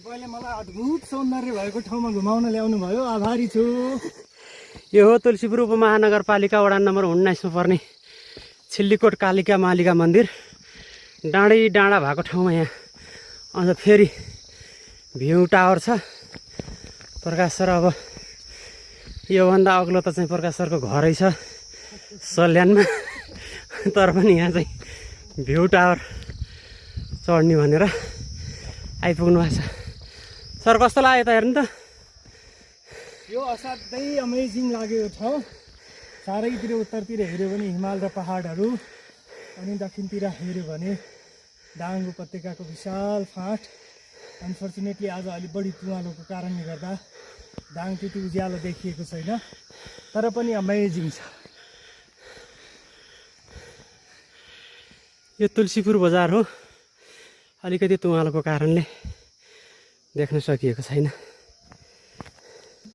तपाईँले मलाई अद्भुत सौन्दर्य भएको ठाउँमा घुमाउन ल्याउनु भयो, आभारी छु। यो हो तुलसीपुर उपमहानगरपालिका वडा नम्बर 19 मा पर्ने छिल्लीकोट कालिका मालिका मन्दिर। डाँडै डाँडा भएको ठाउँमा यहाँ अझ फेरि भ्यू टावर छ। प्रकाश सर अब योभन्दा अग्लो त चाहिँ प्रकाश सरको घरै छ सल्यानमा, तर पनि यहाँ चाहिँ भ्यू टावर चढ्ने भनेर आइपुग्नु भएको छ। सर कस्तो लाग्यो त हेर्नु त? यो असाध्यै अमेजिङ लाग्यो यो ठाउँ। चारैतिर उत्तरतिर हेऱ्यो भने हिमाल र पहाडहरू, अनि दक्षिणतिर हेऱ्यो भने दाङ उपत्यकाको विशाल फाँट। अनफर्चुनेटली आज अलिक बढी तुवालोको कारणले गर्दा दाङ त्यति उज्यालो देखिएको छैन, तर पनि अमेजिङ छ। यो तुलसीपुर बजार हो, अलिकति तुवालोको कारणले देख्न सकिएको छैन।